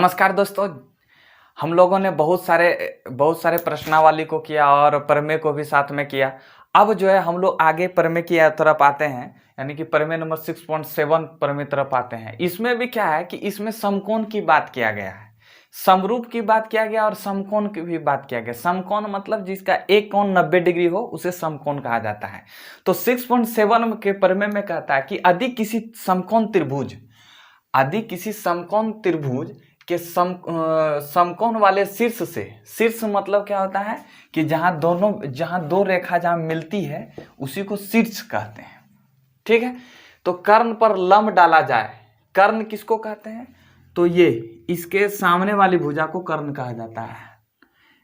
नमस्कार दोस्तों। हम लोगों ने बहुत सारे प्रश्नावली को किया और प्रमेय को भी साथ में किया। अब जो है हम लोग आगे प्रमेय की तरफ आते हैं, यानी कि प्रमेय नंबर 6.7 प्रमेय तरफ आते हैं। इसमें भी क्या है कि इसमें समकोण की बात किया गया है, समरूप की बात किया गया और समकोण की भी बात किया गया। समकोण मतलब जिसका एक कोण 90 डिग्री हो उसे समकोण कहा जाता है। तो 6.7 के प्रमेय में कहता है कि यदि किसी समकोण त्रिभुज के समकोण वाले शीर्ष से, शीर्ष मतलब क्या होता है कि जहां दो रेखा जहां मिलती है उसी को शीर्ष कहते हैं। ठीक है, तो कर्ण पर लंब डाला जाए, कर्ण किसको कहते हैं? तो ये इसके सामने वाली भुजा को कर्ण कहा जाता है।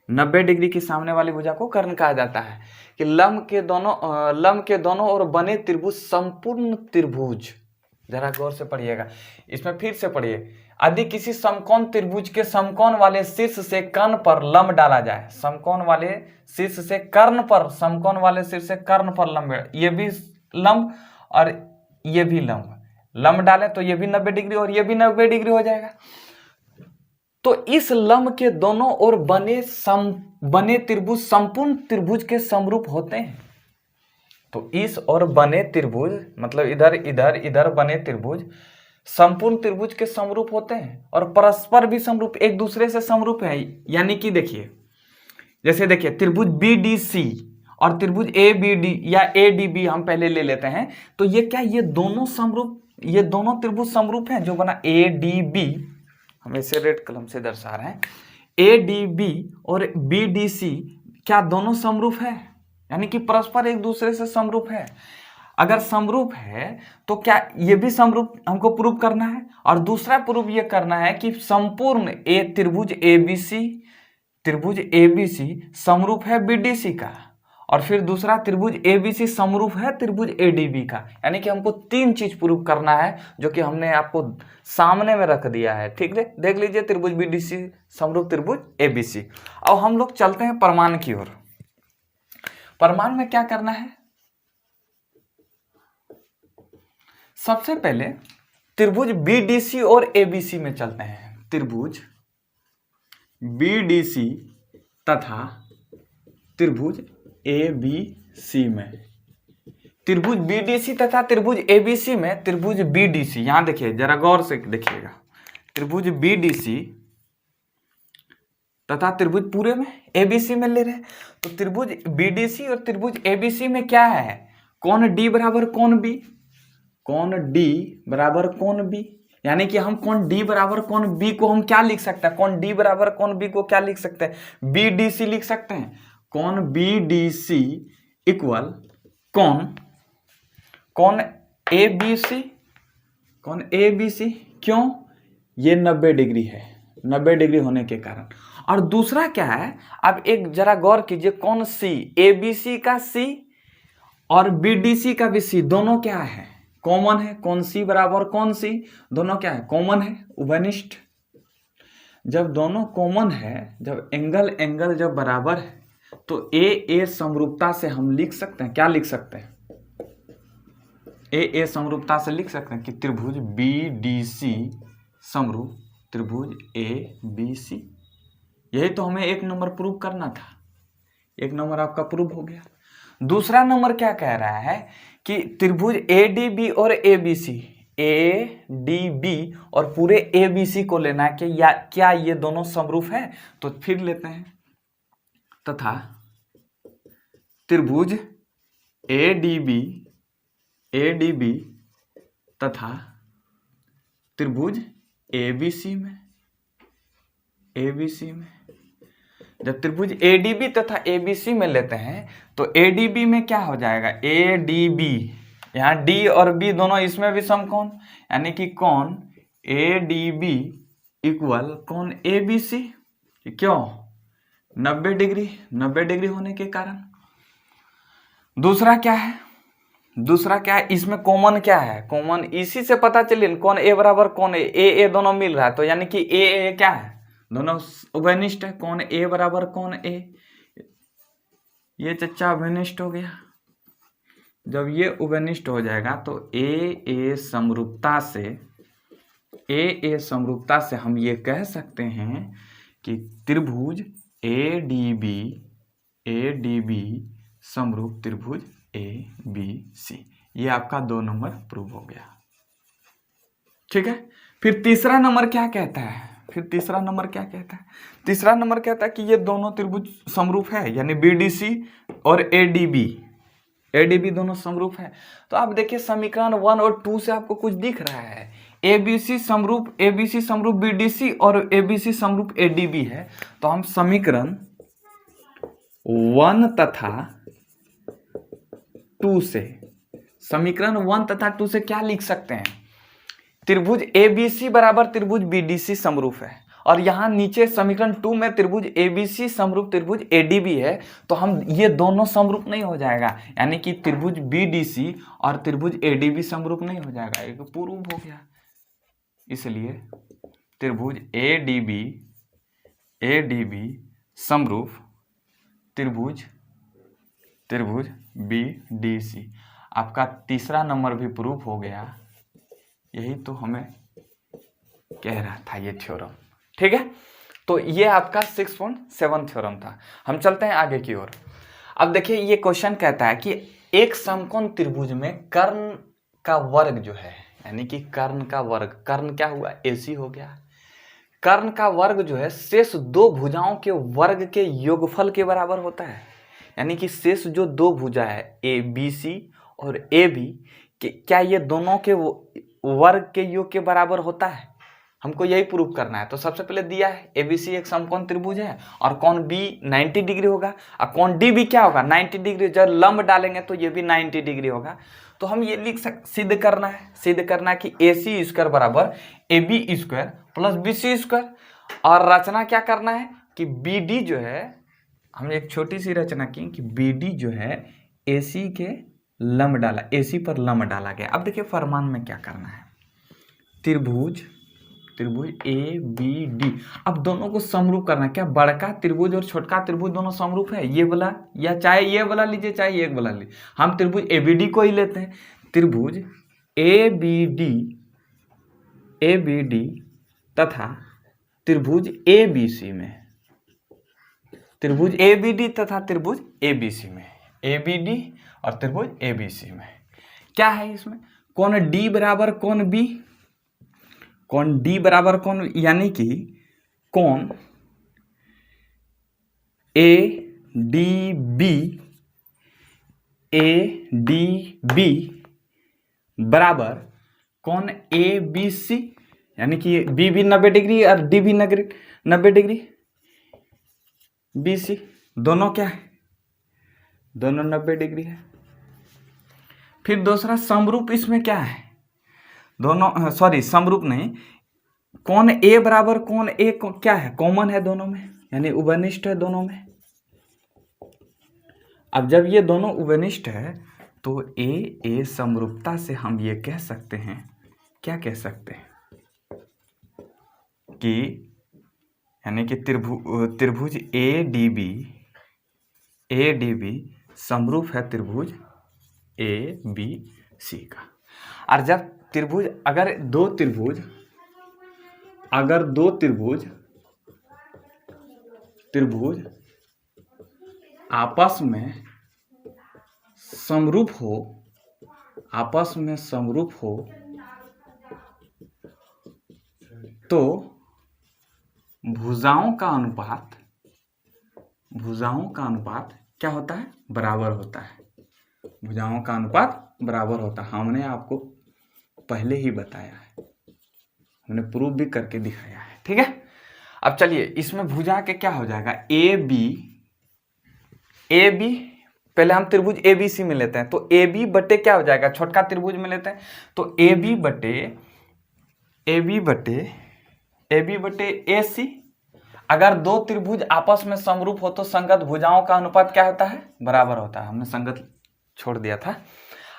90 डिग्री की सामने वाली भुजा को कर्ण कहा जाता है। कि लंब के दोनों ओर बने त्रिभुज संपूर्ण त्रिभुज। जरा गौर से पढ़िएगा, इसमें फिर से पढ़िए। यदि किसी समकोण त्रिभुज के समकोण वाले शीर्ष से कर्ण पर लंब डाला जाए, समकोण वाले शीर्ष से कर्ण पर, समकोण वाले शीर्ष से कर्ण पर लंब, ये भी लंब और ये भी लंब डालें तो ये भी 90 डिग्री और ये भी 90 डिग्री हो जाएगा। तो इस लंब के दोनों ओर बने त्रिभुज संपूर्ण त्रिभुज के समरूप होते हैं। तो इस और बने त्रिभुज मतलब इधर बने त्रिभुज संपूर्ण त्रिभुज के समरूप होते हैं और परस्पर भी समरूप, एक दूसरे से समरूप है। यानी कि देखिए, जैसे देखिए त्रिभुज BDC और त्रिभुज ABD या ADB हम पहले ले लेते हैं। तो ये क्या, ये दोनों त्रिभुज समरूप हैं। जो बना ADB, हम इसे रेड कलम से दर्शा रहे हैं, ADB और BDC क्या दोनों समरूप है? यानी कि परस्पर एक दूसरे से समरूप है। अगर समरूप है तो क्या ये भी समरूप हमको प्रूव करना है। और दूसरा प्रूव ये करना है कि संपूर्ण त्रिभुज ABC समरूप है BDC का, और फिर दूसरा त्रिभुज ABC समरूप है त्रिभुज ADB का। यानी कि हमको 3 चीज प्रूव करना है, जो कि हमने आपको सामने में रख दिया है। ठीक है, देख लीजिए, त्रिभुज BDC समरूप त्रिभुज ABC। अब हम लोग चलते हैं प्रमाण की ओर। प्रमाण में क्या करना है? सबसे पहले त्रिभुज BDC और ABC में चलते हैं। त्रिभुज BDC तथा त्रिभुज ABC में, त्रिभुज BDC तथा त्रिभुज ABC में, त्रिभुज BDC, यहां देखिए, जरा गौर से देखिएगा, त्रिभुज BDC तथा त्रिभुज पूरे में ABC में ले रहे हैं। तो त्रिभुज BDC और त्रिभुज ABC में क्या है? कोण D बराबर कोण B, कोण D बराबर कोण B। यानी कि हम कोण D बराबर कोण B को हम क्या लिख सकते हैं? कोण D बराबर कोण B को क्या लिख सकते हैं? BDC लिख सकते हैं। कोण BDC इक्वल कोण ABC, कोण ABC। क्यों? ये 90 डिग्री है, 90 डिग्री होने के कारण। और दूसरा क्या है, अब एक जरा गौर कीजिए, कोण C, ABC का C और BDC का भी C, दोनों क्या है? कॉमन है। कोण C बराबर कोण C, दोनों क्या है? कॉमन है, उभयनिष्ठ। जब दोनों कॉमन है, जब एंगल जब बराबर है, तो A समरूपता से हम लिख सकते हैं, क्या लिख सकते हैं? A समरूपता से लिख सकते हैं कि त्रिभुज BDC समरूप त्रिभुज ABC। यही तो हमें 1 नंबर प्रूव करना था। 1 नंबर आपका प्रूव हो गया। दूसरा नंबर क्या कह रहा है कि त्रिभुज ADB और ADB और पूरे ABC को लेना है कि क्या ये दोनों समरूप है? तो फिर लेते हैं, तथा त्रिभुज ADB तथा त्रिभुज ABC में, जब त्रिभुज ADB तथा ABC में लेते हैं तो ADB में क्या हो जाएगा? ADB, यहाँ D और B दोनों इसमें भी समकोण, यानी कि कोण ADB इक्वल कोण ABC। क्यों? 90 डिग्री होने के कारण। दूसरा क्या है? इसमें कॉमन क्या है? कॉमन इसी से पता चलिए, कोण A बराबर कोण A दोनों मिल रहा है, तो यानी कि A क्या है? दोनों उभयनिष्ठ है। कोण A बराबर कोण A, ये चच्चा उभयनिष्ठ हो गया। जब ये उभयनिष्ठ हो जाएगा तो A समरूपता से ए समरूपता से हम ये कह सकते हैं कि त्रिभुज ए डी बी समरूप त्रिभुज ए बी सी। ये आपका 2 नंबर प्रूव हो गया। ठीक है, फिर तीसरा नंबर क्या कहता है? तीसरा नंबर कहता है कि ये दोनों त्रिभुज समरूप है, यानी बीडीसी और एडीबी दोनों समरूप है। तो आप देखिए समीकरण 1 और 2 से आपको कुछ दिख रहा है। एबीसी समरूप बीडीसी और एबीसी समरूप एडीबी है। तो हम समीकरण 1 तथा 2 से क्या लिख सकते हैं? त्रिभुज एबीसी बराबर त्रिभुज बीडीसी समरूप है, और यहां नीचे समीकरण 2 में त्रिभुज एबीसी समरूप त्रिभुज एडीबी है। तो हम ये दोनों समरूप नहीं हो जाएगा, यानी कि त्रिभुज बीडीसी और त्रिभुज एडीबी समरूप नहीं हो जाएगा, एक प्रूव हो गया। इसलिए त्रिभुज एडीबी समरूप त्रिभुज बीडीसी। आपका तीसरा नंबर भी प्रूफ हो गया। यही तो हमें कह रहा था ये थ्योरम। ठीक है, तो ये आपका 6.7 थ्योरम था। हम चलते हैं आगे की ओर। अब देखिए ये क्वेश्चन कहता है कि एक समकोण त्रिभुज में कर्ण का वर्ग जो है, यानी कि कर्ण का वर्ग, कर्ण क्या हुआ? AC हो गया। कर्ण का वर्ग जो है शेष 2 भुजाओं के वर्ग के योगफल के बराबर होता है। यानी कि शेष जो 2 भुजा है ABC और AB, क्या ये दोनों के वर्ग के योग के बराबर होता है? हमको यही प्रूव करना है। तो सबसे पहले दिया है ABC एक समकोण त्रिभुज है और कोण B 90 डिग्री होगा, और कोण DB क्या होगा? 90 डिग्री। जब लंब डालेंगे तो ये भी 90 डिग्री होगा। तो हम ये सिद्ध करना है कि AC स्क्वायर बराबर AB square plus BC square. और रचना क्या करना है कि BD जो है, हमने एक छोटी सी रचना की कि BD जो है AC के लंब डाला, AC पर लंब डाला गया। अब देखिए फरमान में क्या करना है। त्रिभुज ABD, अब दोनों को समरूप करना है। क्या बड़का त्रिभुज और छोटका त्रिभुज दोनों समरूप है? ये वाला, या चाहे ये वाला लीजिए चाहे ये वाला लीजिए, हम त्रिभुज ABD को ही लेते हैं। त्रिभुज ABD तथा त्रिभुज ABC में, त्रिभुज ABD तथा त्रिभुज ABC में, ABD और त्रिभुज ABC में क्या है? इसमें कोण D बराबर कोण B, कोण D बराबर कोण, यानी कि कोण ADB बराबर कोण ABC, यानी कि B भी 90 डिग्री और D भी 90 डिग्री। BC दोनों क्या है? दोनों 90 डिग्री है। फिर दूसरा समरूप इसमें क्या है? दोनों समरूप नहीं, कोण A बराबर कोण A क्या है? कॉमन है दोनों में, यानी उभयनिष्ठ है दोनों में। अब जब ये दोनों उभयनिष्ठ है तो A समरूपता से हम ये कह सकते हैं, क्या कह सकते हैं कि यानी कि त्रिभुज ADB समरूप है त्रिभुज ABC का। और जब अगर दो त्रिभुज आपस में समरूप हो तो भुजाओं का अनुपात क्या होता है? बराबर होता है। भुजाओं का अनुपात बराबर होता है। हमने आपको पहले ही बताया है, हमने प्रूव भी करके दिखाया है। ठीक है, अब चलिए इसमें भुजा के क्या हो जाएगा? AB पहले हम त्रिभुज ABC में लेते हैं, तो AB बटे क्या हो जाएगा? छोटका त्रिभुज में लेते हैं, तो AB बटे AC। अगर दो त्रिभुज आपस में समरूप हो तो संगत भुजाओं का अनुपात क्या होता है? बराबर होता है। हमने संगत छोड़ दिया था।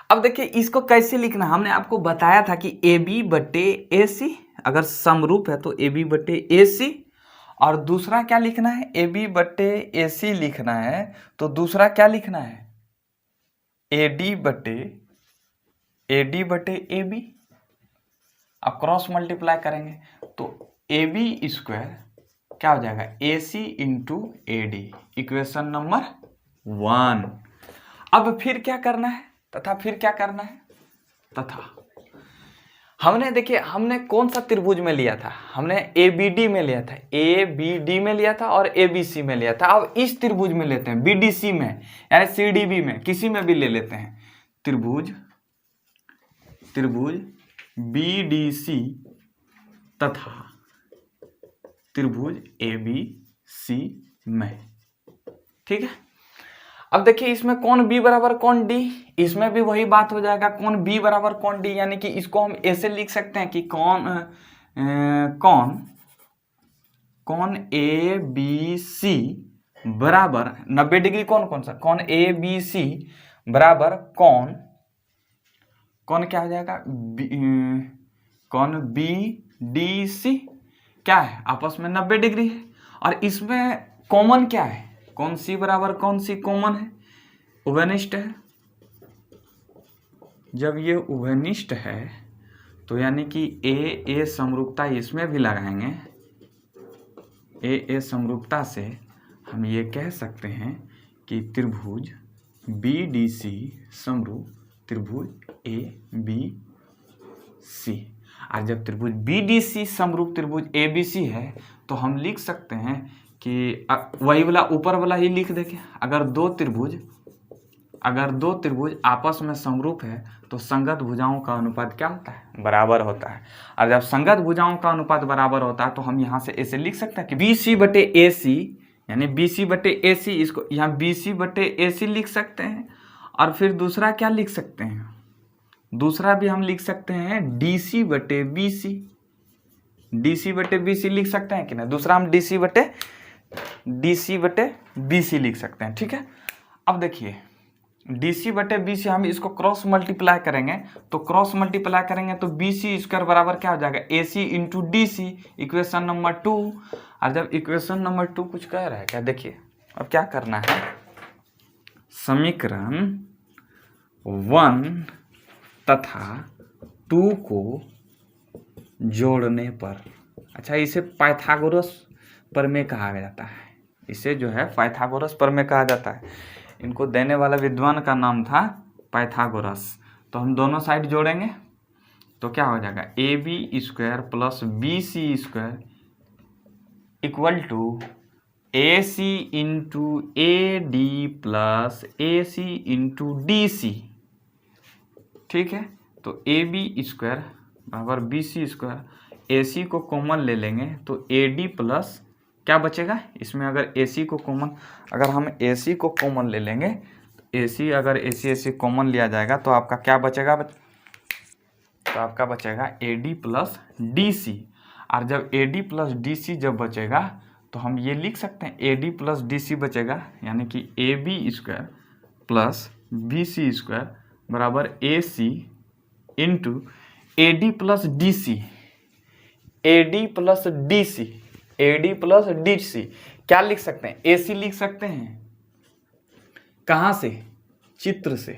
अब देखिए इसको कैसे लिखना, हमने आपको बताया था कि AB बटे AC, अगर समरूप है तो AB बटे AC, और दूसरा क्या लिखना है? AB बटे AC लिखना है, तो दूसरा क्या लिखना है? AD बटे AB। अब क्रॉस मल्टीप्लाई करेंगे तो ए बी स्क्वायर क्या हो जाएगा, a C into A d, equation number 1। अब फिर क्या करना है, तथा हमने देखिए हमने कौन सा त्रिभुज में लिया था, हमने ए बी डी में लिया था, ए बी डी में लिया था और ए बी सी में लिया था। अब इस त्रिभुज में लेते हैं, बी डी सी में यानी सी डी बी में, किसी में भी ले लेते हैं। त्रिभुज बी डी सी तथा त्रिभुज ए बी सी में, ठीक है। अब देखिए इसमें कौन बी बराबर कौन डी, इसमें भी वही बात हो जाएगा, कौन बी बराबर कौन डी, यानी कि इसको हम ऐसे लिख सकते हैं कि कौन ए बी सी बराबर 90 डिग्री, कौन सा, कौन ए बी सी बराबर कौन क्या हो जाएगा, कौन बी डी सी क्या है, आपस में 90 डिग्री है। और इसमें कॉमन क्या है, कौन सी बराबर कौन सी कॉमन है, उभयनिष्ठ है। जब ये उभयनिष्ठ है तो यानी कि ए समरूपता इसमें भी लगाएंगे, ए समरूपता से हम ये कह सकते हैं कि त्रिभुज बी डी सी समरूप त्रिभुज ए बी सी। और जब त्रिभुज बी डी सी समरूप त्रिभुज ए बी सी है तो हम लिख सकते हैं कि वही वाला ऊपर वाला ही लिख देंगे। अगर दो त्रिभुज आपस में समरूप है तो संगत भुजाओं का अनुपात क्या होता है, बराबर होता है। और जब संगत भुजाओं का अनुपात बराबर होता है तो हम यहाँ से ऐसे लिख सकते हैं कि बी सी बटे ए सी, यानी बी सी बटे ए सी, इसको यहाँ बी सी बटे ए सी लिख सकते हैं। और फिर दूसरा क्या लिख सकते हैं, दूसरा भी हम लिख सकते हैं डी सी बटे बी सी, लिख सकते हैं कि नहीं, दूसरा हम डी सी बटे बी सी लिख सकते हैं, ठीक है। अब देखिए डी सी बटे बी सी, हम इसको क्रॉस मल्टीप्लाई करेंगे तो बी सी स्क्वायर बराबर क्या हो जाएगा, a C into D c, equation number 2। और जब इक्वेशन नंबर 2 कुछ कह रहा है क्या, देखिए अब क्या करना है, समीकरण 1 तथा 2 को जोड़ने पर, अच्छा इसे पाइथागोरस प्रमेय कहा जाता है, इसे जो है पाइथागोरस प्रमेय कहा जाता है। इनको देने वाला विद्वान का नाम था पाइथागोरस। तो हम दोनों साइड जोड़ेंगे तो क्या हो जाएगा, A B square plus B C square equal to A C into A D plus A C into D C, ठीक है। तो ए बी स्क्वायर बराबर B C square, A C को कॉमन ले लेंगे तो ए डी प्लस क्या बचेगा, इसमें अगर ए सी को कॉमन, अगर हम ए सी को कॉमन ले लेंगे तो ए सी, अगर ए सी कॉमन लिया जाएगा तो आपका क्या बचेगा, तो आपका बचेगा a D plus d c. और जब a D plus d c जब बचेगा तो हम ये लिख सकते हैं a D plus d c बचेगा, यानी कि a B square plus B C square बराबर ए सी into A D plus d c, क्या लिख सकते हैं, ए सी लिख सकते हैं, कहाँ से, चित्र से।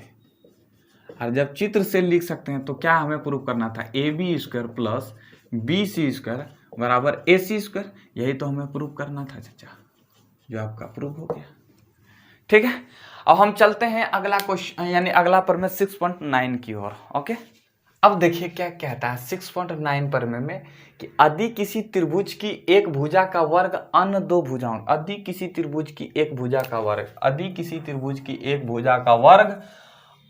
और जब चित्र से लिख सकते हैं तो क्या हमें प्रूव करना था, A B square plus B C square बराबर ए सी स्क्वायर, यही तो हमें प्रूव करना था चाचा, जो आपका प्रूव हो गया, ठीक है। अब हम चलते हैं अगला क्वेश्चन, यानी अगला प्रमेय 6.9 की ओर। ओके, अब देखिए क्या कहता है 6.9 प्रमेय में कि यदि किसी त्रिभुज की एक भुजा का वर्ग अन्य दो भुजाओं, यदि किसी त्रिभुज की एक भुजा का वर्ग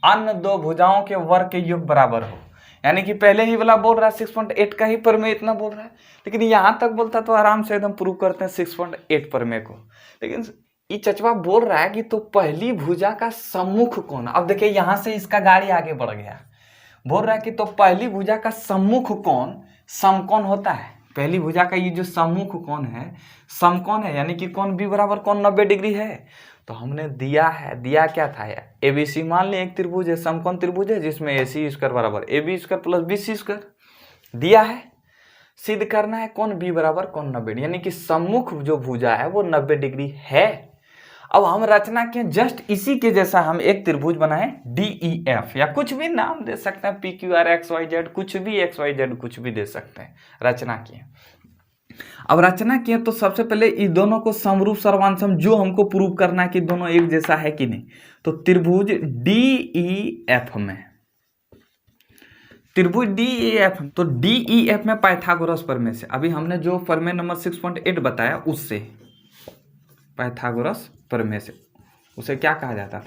अन्य दो भुजाओं के वर्ग के योग बराबर हो, यानी कि पहले ही वाला बोल रहा है 6.8 का ही प्रमेय इतना बोल रहा है, लेकिन यहाँ तक बोलता तो आराम से एकदम प्रूव करते हैं 6.8 प्रमेय को। लेकिन ये चचवा बोल रहा है कि तो पहली भुजा का सम्मुख कोण, अब देखिए यहाँ से इसका गाड़ी आगे बढ़ गया, बोल रहा है कि तो पहली भुजा का सम्मुख कोण समकोण होता है। पहली भुजा का ये जो सम्मुख कोण है समकोण है, यानी कि कोण बी बराबर कोण 90 डिग्री है। तो हमने दिया क्या था यार, ए बी सी मान लिया एक त्रिभुज है, समकोण त्रिभुज है जिसमें ए सी स्क्वायर बराबर A B square plus B C square दिया है। सिद्ध करना है कोण बी बराबर कोण 90 डिग्री, यानी कि सम्मुख जो भुजा है वो 90 डिग्री है। अब हम रचना के जस्ट इसी के जैसा हम एक त्रिभुज बनाए DEF, या कुछ भी नाम दे सकते हैं, PQR XYZ, कुछ भी XYZ कुछ भी दे सकते हैं, रचना की। अब रचना किए तो सबसे पहले इन दोनों को समरूप सर्वांशम जो हमको प्रूव करना है कि दोनों एक जैसा है कि नहीं, तो त्रिभुज DEF में, त्रिभुज DEF, तो DEF में पाइथागोरस प्रमेय से, अभी हमने जो प्रमेय नंबर 6.8 बताया उससे, पाइथागोरस प्रमेय से, उसे क्या कहा जाता था,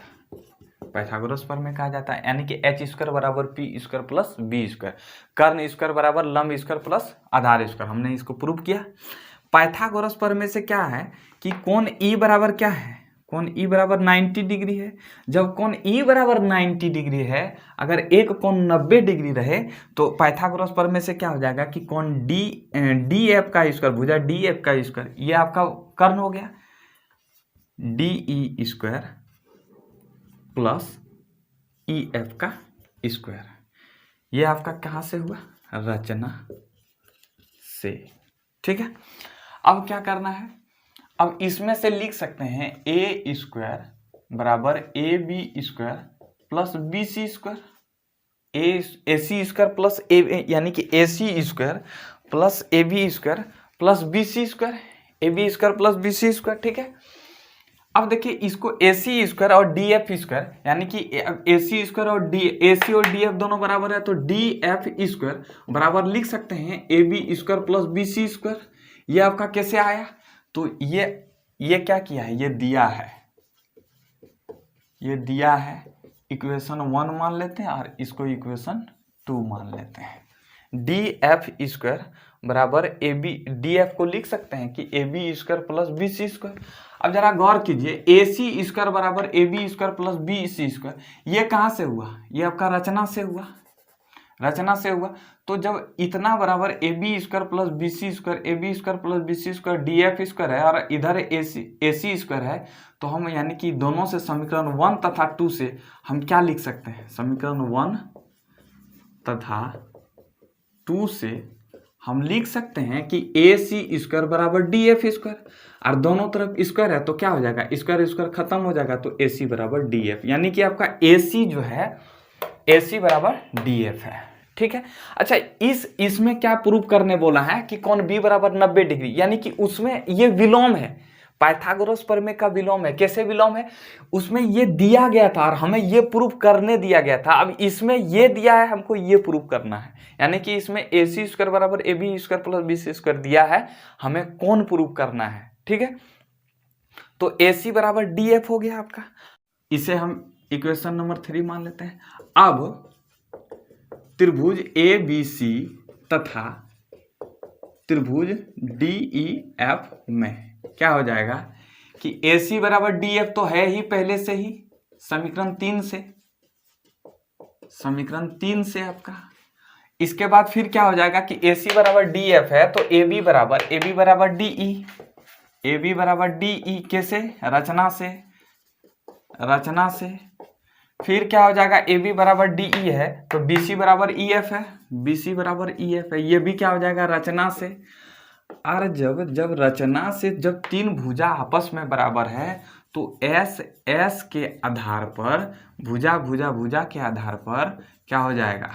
पाइथागोरस प्रमेय कहा जाता है, यानी कि h² बराबर p² प्लस b², कर्ण स्क्वायर बराबर लंब स्क्वायर प्लस आधार स्क्वायर, हमने इसको प्रूव किया। पाइथागोरस प्रमेय से क्या है कि कोण E बराबर क्या है, कोण E बराबर 90 डिग्री है। जब कोण E बराबर 90 डिग्री है, अगर एक कोण 90 डिग्री रहे तो पाइथागोरस प्रमेय से क्या हो जाएगा कि कोण DF का स्क्वायर, भुजा DF का स्क्वायर, ये आपका कर्ण हो गया, DE स्क्वायर प्लस EF का स्क्वायर, ये आपका कहाँ से हुआ, रचना से। ठीक है, अब क्या करना है, अब इसमें से लिख सकते हैं A² बराबर AB² plus BC², AC² plus यानी कि AC² plus AB² plus BC² AB² plus BC²। ठीक है, अब देखिए इसको AC² और DF² यानी कि AC² और AC और DF दोनों बराबर है, तो DF² बराबर लिख सकते हैं AB² प्लस BC²। ये आपका कैसे आया, तो ये क्या किया है, ये दिया है, इक्वेशन 1 मान लेते हैं और इसको इक्वेशन 2 मान लेते हैं। DF² बराबर DF को लिख सकते हैं कि AB² प्लस BC²। अब जरा गौर कीजिए, AC² बराबर AB² प्लस BC², ये कहाँ से हुआ, ये आपका रचना से हुआ, तो जब इतना बराबर AB² plus BC² AB² plus BC² DF² है और इधर AC² है, तो हम यानी कि दोनों से समीकरण 1 तथा 2 से हम क्या लिख सकते हैं, समीकरण 1 तथा 2 से हम लिख सकते हैं कि AC² बराबर DF², और दोनों तरफ स्क्वायर है तो क्या हो जाएगा, स्क्वायर खत्म हो जाएगा, तो AC बराबर DF, यानी कि आपका AC जो है AC बराबर DF है। ठीक है, अच्छा इसमें क्या प्रूव करने बोला है कि कोण B बराबर 90 डिग्री, यानी कि उसमें ये विलोम है, पाइथागोरस प्रमेय का विलोम है। कैसे विलोम है, उसमें ये दिया गया था और हमें ये प्रूव करने दिया गया था, अब इसमें ये दिया है, हमको ये प्रूव करना है, यानी कि इसमें AC² बराबर AB² प्लस BC² दिया है, हमें कोण प्रूव करना है। ठीक है, तो AC बराबर DF हो गया आपका, इसे हम इक्वेशन नंबर 3 मान लेते हैं। अब त्रिभुज ABC तथा त्रिभुज DEF में क्या हो जाएगा कि AC बराबर DF तो है ही पहले से ही, समीकरण 3 से आपका, इसके बाद फिर क्या हो जाएगा कि AC बराबर DF है तो AB बराबर DE, कैसे, रचना से, फिर क्या हो जाएगा, AB बराबर DE है तो BC बराबर EF है, ये भी क्या हो जाएगा, रचना से। और जब रचना से जब तीन भुजा आपस में बराबर है तो S के आधार पर, भुजा के आधार पर क्या हो जाएगा,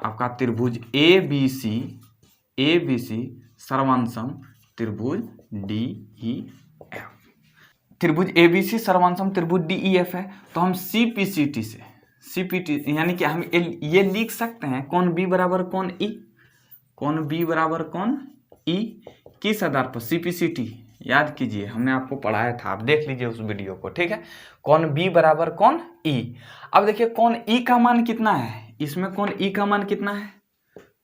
आपका त्रिभुज ABC सर्वांशम त्रिभुज DEF, त्रिभुज ABC सर्वांशम त्रिभुज DEF है, तो हम CPT यानी कि हम ये लिख सकते हैं कोण B बराबर कोण E किस आधार पर, CPCT याद कीजिए, हमने आपको पढ़ाया था, आप देख लीजिए उस वीडियो को। ठीक है, कोण B बराबर कोण E। अब देखिए कोण E का मान कितना है, इसमें कोण E का मान कितना है,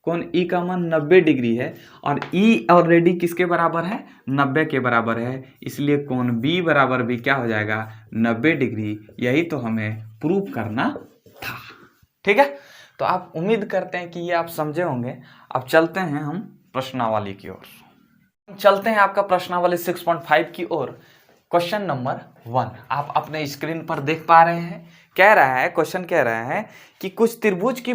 कोण E का मान 90 डिग्री है और E ऑलरेडी किसके बराबर है, 90 के बराबर है, इसलिए कोण B बराबर भी क्या हो जाएगा, 90 डिग्री। यही तो हमें प्रूव करना था। ठीक है, तो आप उम्मीद करते हैं कि ये आप समझे होंगे। अब चलते हैं हम प्रश्नावली की ओर, चलते हैं आपका प्रश्नावली 6.5 की ओर। क्वेश्चन नंबर 1 आप अपने स्क्रीन पर देख पा रहे हैं, क्वेश्चन कह रहा है कि कुछ त्रिभुज की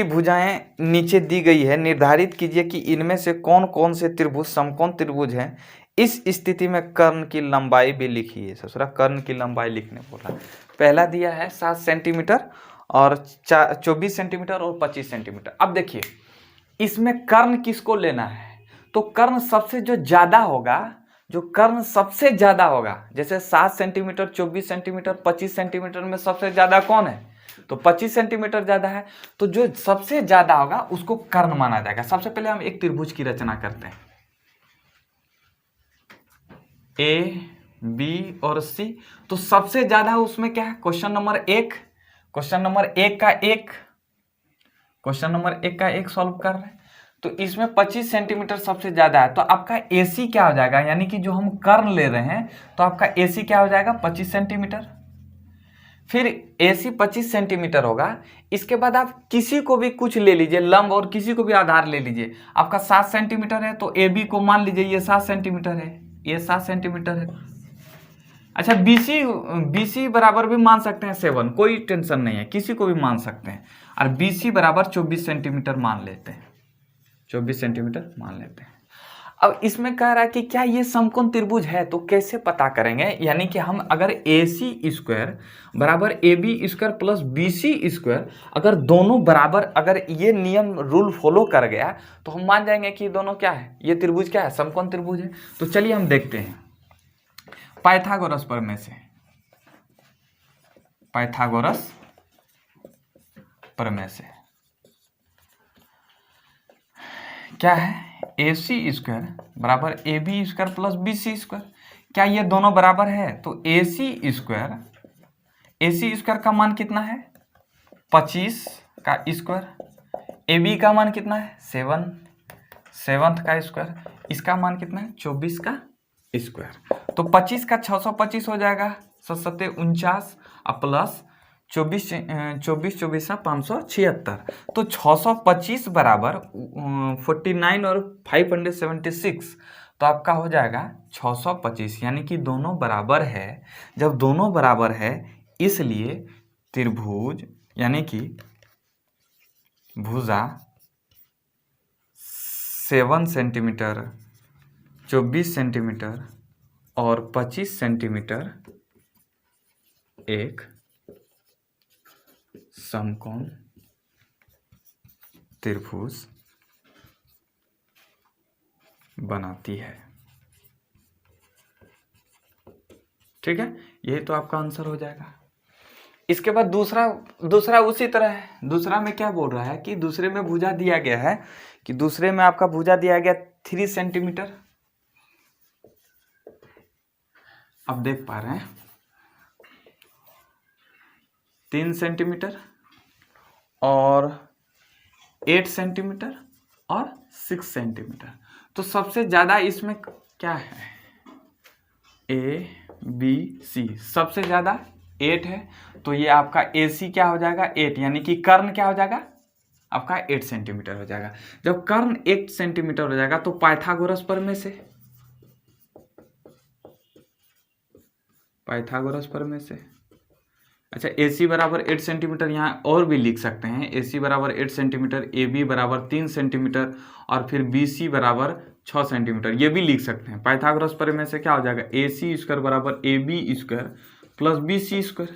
भुजाएं नीचे दी गई है, निर्धारित कीजिए कि इनमें से कौन कौन से त्रिभुज समकोण त्रिभुज हैं इस स्थिति में कर्ण की लंबाई भी लिखिए। ससुरा कर्ण की लंबाई लिखने बोला। पहला दिया है 7 सेंटीमीटर और 24 सेंटीमीटर और 25 सेंटीमीटर। अब देखिए इसमें कर्ण किसको लेना है, तो कर्ण सबसे जो ज्यादा होगा, जो कर्ण सबसे ज्यादा होगा, जैसे 7 सेंटीमीटर, 24 सेंटीमीटर, 25 सेंटीमीटर में सबसे ज्यादा कौन है, तो 25 सेंटीमीटर ज्यादा है, तो जो सबसे ज्यादा होगा उसको कर्ण माना जाएगा। सबसे पहले हम एक त्रिभुज की रचना करते हैं, ए बी और सी। तो सबसे ज्यादा उसमें क्या है, क्वेश्चन नंबर एक, क्वेश्चन नंबर एक का एक सॉल्व कर रहे हैं। तो इसमें 25 सेंटीमीटर सबसे ज्यादा है, तो आपका AC क्या हो जाएगा, यानी कि जो हम कर्ण ले रहे हैं तो आपका AC क्या हो जाएगा 25 सेंटीमीटर। फिर AC 25 सेंटीमीटर होगा। इसके बाद आप किसी को भी कुछ ले लीजिए, लंब और किसी को भी आधार ले लीजिए। आपका 7 सेंटीमीटर है तो AB को मान लीजिए ये 7 सेंटीमीटर है, ये 7 सेंटीमीटर है। अच्छा BC बराबर भी मान सकते हैं 7, कोई टेंशन नहीं है, किसी को भी मान सकते हैं। और BC बराबर 24 सेंटीमीटर मान लेते हैं, 24 सेंटीमीटर मान लेते हैं। अब इसमें कह रहा है कि क्या ये समकोण त्रिभुज है, तो कैसे पता करेंगे, यानी कि हम अगर AC स्क्वायर बराबर AB square plus BC square, अगर दोनों बराबर, अगर ये नियम रूल फॉलो कर गया तो हम मान जाएंगे कि दोनों क्या है, ये त्रिभुज क्या है, समकोण त्रिभुज है। तो चलिए हम देखते हैं पाइथागोरस प्रमेय से, पाइथागोरस प्रमेय से क्या है, AC स्क्वायर बराबर AB square plus BC square, क्या ये दोनों बराबर है, तो AC स्क्वायर का मान कितना है 25 का स्क्वायर, AB का मान कितना है 7 का स्क्वायर, इसका मान कितना है 24 का स्क्वायर। तो 25 का 625 हो जाएगा, 7 49 प्लस 24 576, तो 625 बराबर 49 और 576, तो आपका हो जाएगा 625, यानी कि दोनों बराबर है। जब दोनों बराबर है इसलिए त्रिभुज यानी कि भुजा 7 सेंटीमीटर, 24 सेंटीमीटर और 25 सेंटीमीटर एक समकोण त्रिभुज बनाती है। ठीक है, यही तो आपका आंसर हो जाएगा। इसके बाद दूसरा उसी तरह है। दूसरा में क्या बोल रहा है कि दूसरे में भुजा दिया गया है, कि दूसरे में आपका भुजा दिया गया 3 सेंटीमीटर। अब देख पा रहे हैं 3 सेंटीमीटर और 8 सेंटीमीटर और 6 सेंटीमीटर। तो सबसे ज्यादा इसमें क्या है, ABC, सबसे ज्यादा 8 है, तो ये आपका AC क्या हो जाएगा 8, यानी कि कर्ण क्या हो जाएगा आपका 8 सेंटीमीटर हो जाएगा। जब कर्ण 8 सेंटीमीटर हो जाएगा तो पाइथागोरस प्रमेय से, पाइथागोरस प्रमेय से, अच्छा AC बराबर 8 सेंटीमीटर, यहाँ और भी लिख सकते हैं, AC बराबर 8 सेंटीमीटर, AB बराबर 3 सेंटीमीटर और फिर BC बराबर 6 सेंटीमीटर, ये भी लिख सकते हैं। पाइथागोरस प्रमेय से क्या हो जाएगा, AC स्क्वायर बराबर AB square plus BC square.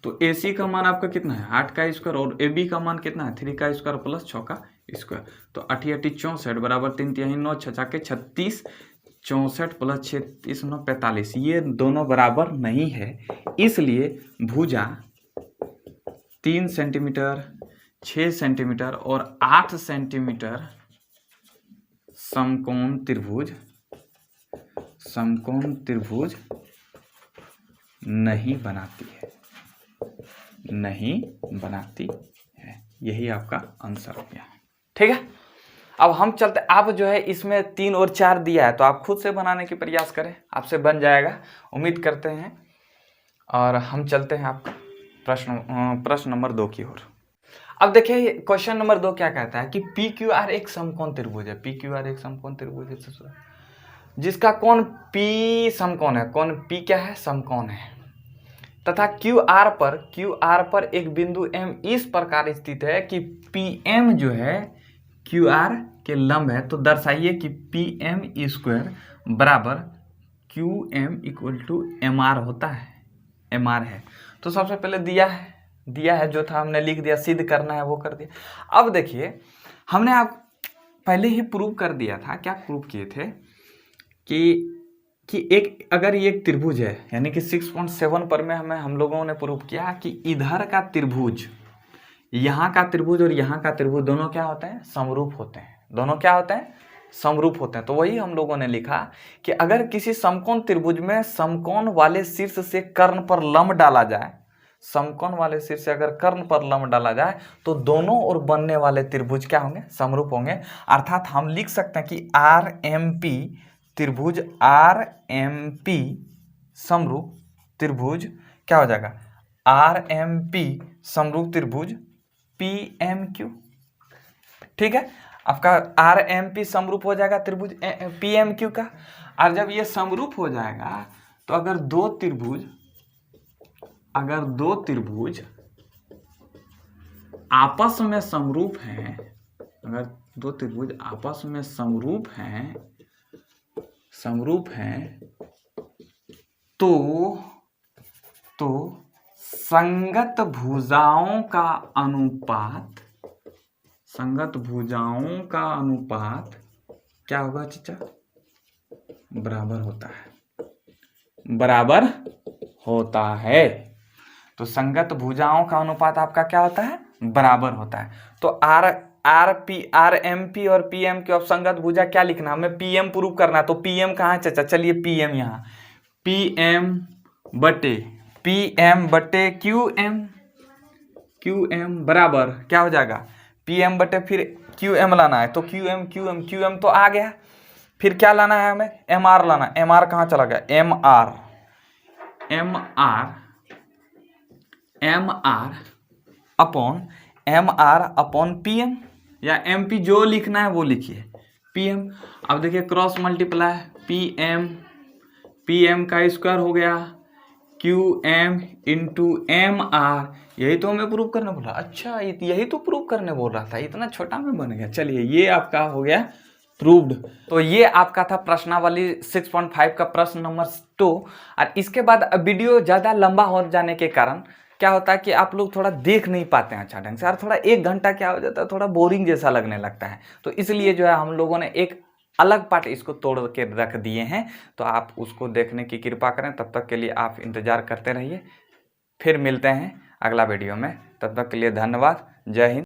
तो AC का मान आपका कितना है 8 का स्क्वायर और AB का मान कितना है 3 का स्क्वायर प्लस 6 का स्क्वायर। तो 8 8 64 बराबर 3 3 9 6 के 36, 64 प्लस 36 9 45, ये दोनों बराबर नहीं है, इसलिए भुजा 3 सेंटीमीटर, 6 सेंटीमीटर और 8 सेंटीमीटर समकोण त्रिभुज नहीं बनाती है, यही आपका आंसर हो गया। ठीक है, अब हम चलते, आप जो है इसमें 3 और 4 दिया है तो आप खुद से बनाने की प्रयास करें, आपसे बन जाएगा, उम्मीद करते हैं। और हम चलते हैं आपका प्रश्न नंबर 2 की ओर। अब देखिए क्वेश्चन नंबर 2 क्या कहता है कि PQR एक समकोण त्रिभुज है। PQR एक समकोण त्रिभुज है जिसका कोण P समकोण है, कोण P क्या है समकोण है, तथा QR पर एक बिंदु M इस प्रकार स्थित है कि PM जो है QR के लंब है। तो दर्शाइए कि PM स्क्वायर बराबर Q M equal to M R होता है, एम आर है। तो सबसे पहले दिया है जो था हमने लिख दिया, सिद्ध करना है वो कर दिया। अब देखिए हमने आप पहले ही प्रूव कर दिया था, क्या प्रूव किए थे कि एक अगर ये एक त्रिभुज है, यानी कि 6.7 पर में हम लोगों ने प्रूव किया कि इधर का त्रिभुज, यहाँ का त्रिभुज और यहाँ का त्रिभुज दोनों क्या होते हैं, समरूप होते हैं। दोनों क्या होते हैं, समरूप होते हैं। तो वही हम लोगों ने लिखा कि अगर किसी समकोण त्रिभुज में समकोण वाले शीर्ष से कर्ण पर लंब डाला जाए, समकोण वाले शीर्ष से अगर कर्ण पर लंब डाला जाए तो दोनों ओर बनने वाले त्रिभुज क्या होंगे, समरूप होंगे। अर्थात हम लिख सकते हैं कि आर एम पी त्रिभुज, आर एम पी समरूप त्रिभुज क्या हो जाएगा, आर एम पी समरूप त्रिभुज पी एम क्यू। ठीक है, आपका आर एम पी समरूप हो जाएगा त्रिभुज पी एम क्यू का। और जब ये समरूप हो जाएगा तो अगर दो त्रिभुज आपस में समरूप हैं, अगर दो त्रिभुज आपस में समरूप हैं तो संगत भुजाओं का अनुपात क्या होगा चचा, बराबर होता है। तो संगत भुजाओं का अनुपात आपका क्या होता है, बराबर होता है। तो आर एम पी और पी एम की संगत भुजा क्या लिखना, हमें पी एम प्रूव करना है। तो पी एम कहाँ है चचा, चलिए पी एम यहाँ, पी एम बटे क्यू एम बराबर क्या हो जाएगा, पी एम बटे फिर क्यू एम लाना है। तो क्यू एम तो आ गया, फिर क्या लाना है हमें, एम आर लाना है। एम आर कहाँ चला गया, M R upon P M, या एम पी जो लिखना है वो लिखिए, पी एम। अब देखिए क्रॉस मल्टीप्लाई, पी एम का स्क्वायर हो गया Q M into M R. यही तो हमें प्रूव करने बोला। अच्छा यही तो प्रूव करने बोल रहा था, इतना छोटा में बन गया। चलिए ये आपका हो गया प्रूव्ड। तो ये आपका था प्रश्नावली 6.5 का प्रश्न नंबर 2। और इसके बाद वीडियो ज़्यादा लंबा हो जाने के कारण क्या होता है कि आप लोग थोड़ा देख नहीं पाते हैं अच्छा ढंग से, और थोड़ा 1 घंटा क्या हो जाता है, थोड़ा बोरिंग जैसा लगने लगता है। तो इसलिए जो है हम लोगों ने एक अलग पार्ट इसको तोड़ के रख दिए हैं, तो आप उसको देखने की कृपा करें। तब तक के लिए आप इंतज़ार करते रहिए, फिर मिलते हैं अगला वीडियो में। तब तक के लिए धन्यवाद, जय हिंद।